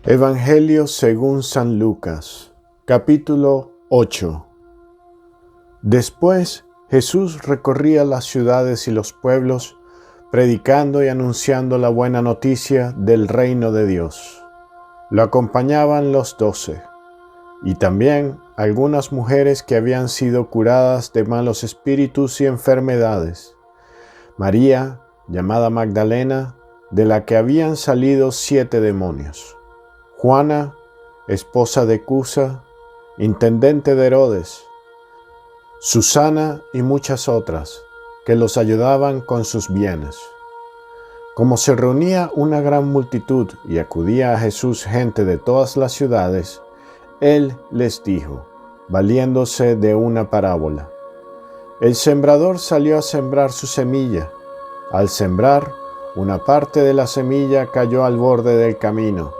Evangelio según San Lucas, capítulo 8. Después Jesús recorría las ciudades y los pueblos, predicando y anunciando la buena noticia del reino de Dios. Lo acompañaban los 12, y también algunas mujeres que habían sido curadas de malos espíritus y enfermedades. María, llamada Magdalena, de la que habían salido 7 demonios. Juana, esposa de Cusa, intendente de Herodes, Susana y muchas otras, que los ayudaban con sus bienes. Como se reunía una gran multitud y acudía a Jesús gente de todas las ciudades, Él les dijo, valiéndose de una parábola: El sembrador salió a sembrar su semilla. Al sembrar, una parte de la semilla cayó al borde del camino,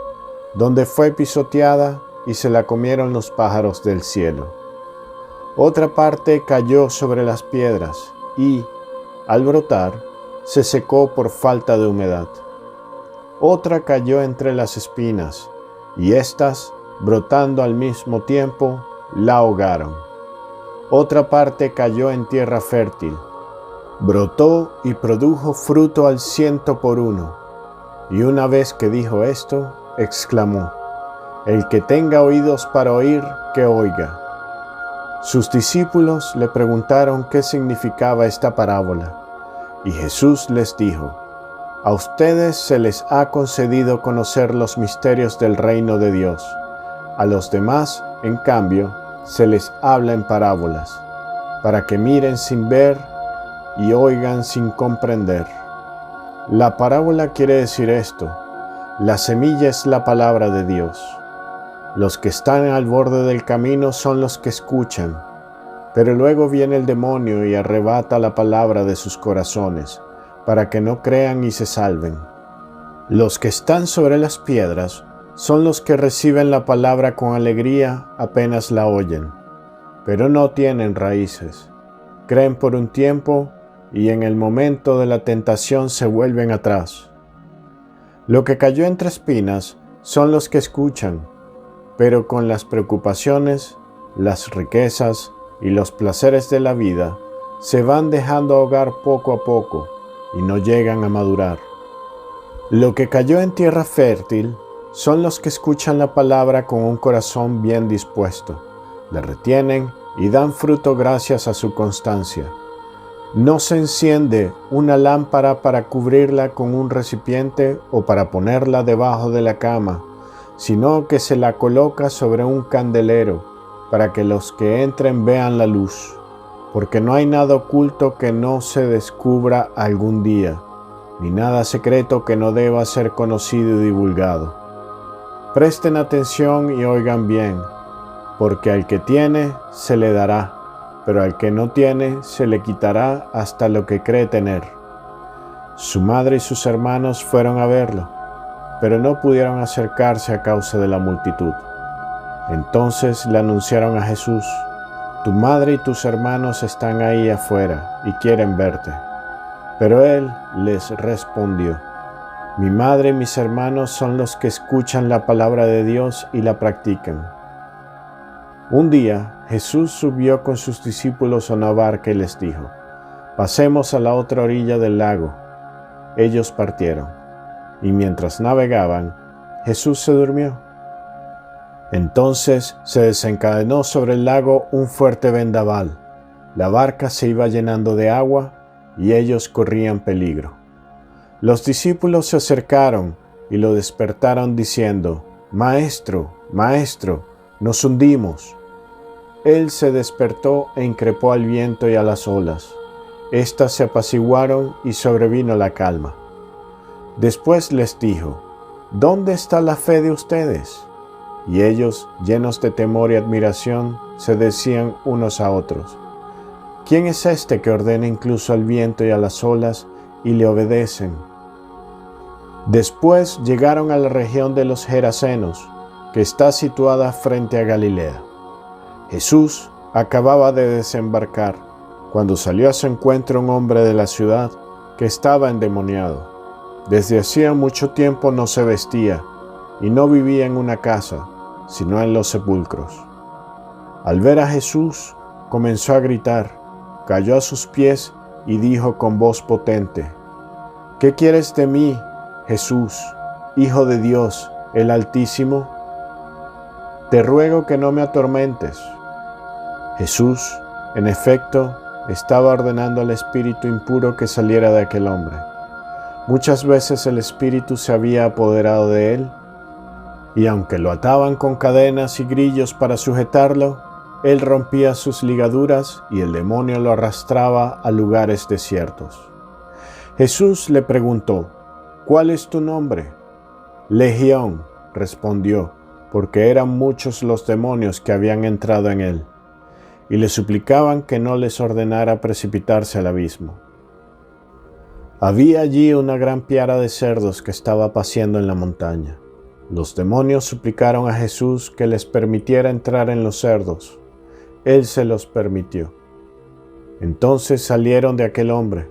donde fue pisoteada y se la comieron los pájaros del cielo. Otra parte cayó sobre las piedras y, al brotar, se secó por falta de humedad. Otra cayó entre las espinas, y éstas, brotando al mismo tiempo, la ahogaron. Otra parte cayó en tierra fértil. Brotó y produjo fruto al 100 por 1. Y una vez que dijo esto, exclamó: El que tenga oídos para oír, que oiga. Sus discípulos le preguntaron qué significaba esta parábola, y Jesús les dijo: A ustedes se les ha concedido conocer los misterios del reino de Dios. A los demás, en cambio, se les habla en parábolas, para que miren sin ver y oigan sin comprender. La parábola quiere decir esto: la semilla es la palabra de Dios. Los que están al borde del camino son los que escuchan, pero luego viene el demonio y arrebata la palabra de sus corazones, para que no crean y se salven. Los que están sobre las piedras son los que reciben la palabra con alegría apenas la oyen, pero no tienen raíces. Creen por un tiempo y en el momento de la tentación se vuelven atrás. Lo que cayó entre espinas son los que escuchan, pero con las preocupaciones, las riquezas y los placeres de la vida se van dejando ahogar poco a poco y no llegan a madurar. Lo que cayó en tierra fértil son los que escuchan la palabra con un corazón bien dispuesto, la retienen y dan fruto gracias a su constancia. No se enciende una lámpara para cubrirla con un recipiente o para ponerla debajo de la cama, sino que se la coloca sobre un candelero para que los que entren vean la luz, porque no hay nada oculto que no se descubra algún día, ni nada secreto que no deba ser conocido y divulgado. Presten atención y oigan bien, porque al que tiene se le dará, pero al que no tiene se le quitará hasta lo que cree tener. Su madre y sus hermanos fueron a verlo, pero no pudieron acercarse a causa de la multitud. Entonces le anunciaron a Jesús: Tu madre y tus hermanos están ahí afuera y quieren verte. Pero él les respondió: Mi madre y mis hermanos son los que escuchan la palabra de Dios y la practican. Un día Jesús subió con sus discípulos a una barca y les dijo: Pasemos a la otra orilla del lago. Ellos partieron, y mientras navegaban, Jesús se durmió. Entonces se desencadenó sobre el lago un fuerte vendaval. La barca se iba llenando de agua, y ellos corrían peligro. Los discípulos se acercaron y lo despertaron diciendo: Maestro, Maestro, nos hundimos. Él se despertó e increpó al viento y a las olas. Estas se apaciguaron y sobrevino la calma. Después les dijo: ¿Dónde está la fe de ustedes? Y ellos, llenos de temor y admiración, se decían unos a otros: ¿Quién es este que ordena incluso al viento y a las olas y le obedecen? Después llegaron a la región de los Gerasenos, que está situada frente a Galilea. Jesús acababa de desembarcar cuando salió a su encuentro un hombre de la ciudad que estaba endemoniado. Desde hacía mucho tiempo no se vestía y no vivía en una casa, sino en los sepulcros. Al ver a Jesús, comenzó a gritar, cayó a sus pies y dijo con voz potente: ¿Qué quieres de mí, Jesús, Hijo de Dios, el Altísimo? Te ruego que no me atormentes. Jesús, en efecto, estaba ordenando al espíritu impuro que saliera de aquel hombre. Muchas veces el espíritu se había apoderado de él, y aunque lo ataban con cadenas y grillos para sujetarlo, él rompía sus ligaduras y el demonio lo arrastraba a lugares desiertos. Jesús le preguntó: ¿Cuál es tu nombre? Legión, respondió, porque eran muchos los demonios que habían entrado en él, y le suplicaban que no les ordenara precipitarse al abismo. Había allí una gran piara de cerdos que estaba paciendo en la montaña. Los demonios suplicaron a Jesús que les permitiera entrar en los cerdos. Él se los permitió. Entonces salieron de aquel hombre,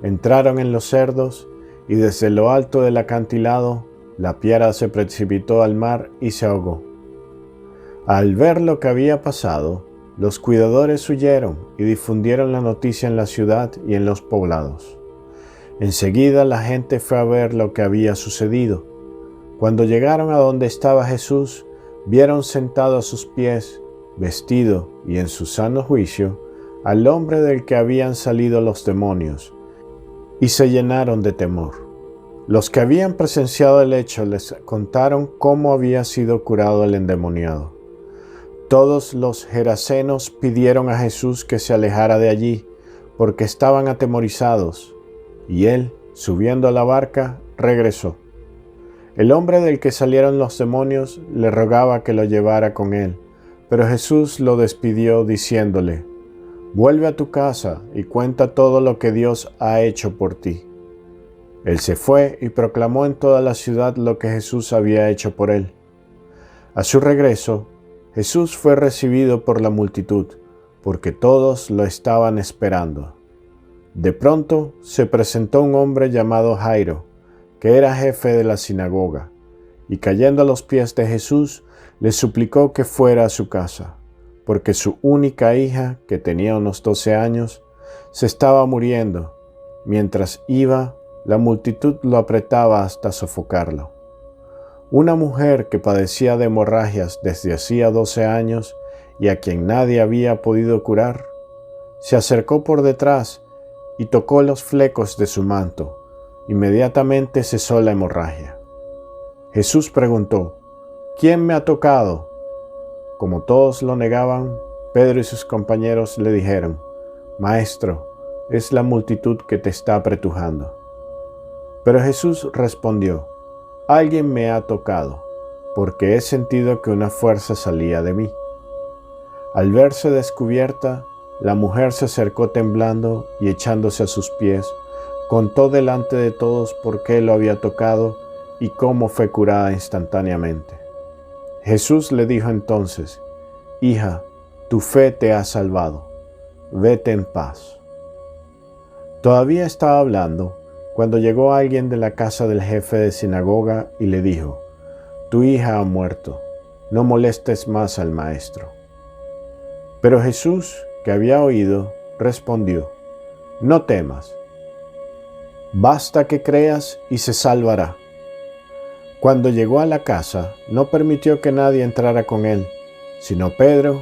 entraron en los cerdos, y desde lo alto del acantilado, la piara se precipitó al mar y se ahogó. Al ver lo que había pasado, los cuidadores huyeron y difundieron la noticia en la ciudad y en los poblados. Enseguida la gente fue a ver lo que había sucedido. Cuando llegaron a donde estaba Jesús, vieron sentado a sus pies, vestido y en su sano juicio, al hombre del que habían salido los demonios, y se llenaron de temor. Los que habían presenciado el hecho les contaron cómo había sido curado el endemoniado. Todos los gerasenos pidieron a Jesús que se alejara de allí, porque estaban atemorizados, y él, subiendo a la barca, regresó. El hombre del que salieron los demonios le rogaba que lo llevara con él, pero Jesús lo despidió diciéndole: «Vuelve a tu casa y cuenta todo lo que Dios ha hecho por ti». Él se fue y proclamó en toda la ciudad lo que Jesús había hecho por él. A su regreso, Jesús fue recibido por la multitud, porque todos lo estaban esperando. De pronto se presentó un hombre llamado Jairo, que era jefe de la sinagoga, y cayendo a los pies de Jesús, le suplicó que fuera a su casa, porque su única hija, que tenía unos 12 años, se estaba muriendo. Mientras iba, la multitud lo apretaba hasta sofocarlo. Una mujer que padecía de hemorragias desde hacía 12 años y a quien nadie había podido curar, se acercó por detrás y tocó los flecos de su manto. Inmediatamente cesó la hemorragia. Jesús preguntó: «¿Quién me ha tocado?». Como todos lo negaban, Pedro y sus compañeros le dijeron: «Maestro, es la multitud que te está apretujando». Pero Jesús respondió: «Alguien me ha tocado, porque he sentido que una fuerza salía de mí». Al verse descubierta, la mujer se acercó temblando y echándose a sus pies, contó delante de todos por qué lo había tocado y cómo fue curada instantáneamente. Jesús le dijo entonces: «Hija, tu fe te ha salvado. Vete en paz». Todavía estaba hablando cuando llegó alguien de la casa del jefe de sinagoga y le dijo: «Tu hija ha muerto, no molestes más al maestro». Pero Jesús, que había oído, respondió: «No temas, basta que creas y se salvará». Cuando llegó a la casa, no permitió que nadie entrara con él, sino Pedro,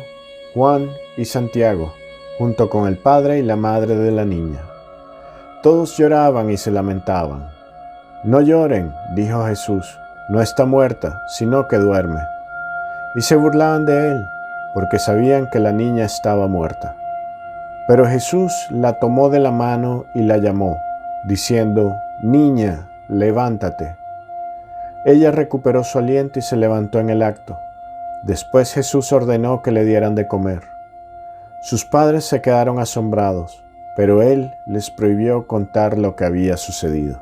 Juan y Santiago, junto con el padre y la madre de la niña. Todos lloraban y se lamentaban. «No lloren», dijo Jesús, «no está muerta, sino que duerme». Y se burlaban de él, porque sabían que la niña estaba muerta. Pero Jesús la tomó de la mano y la llamó, diciendo: «Niña, levántate». Ella recuperó su aliento y se levantó en el acto. Después Jesús ordenó que le dieran de comer. Sus padres se quedaron asombrados, pero él les prohibió contar lo que había sucedido.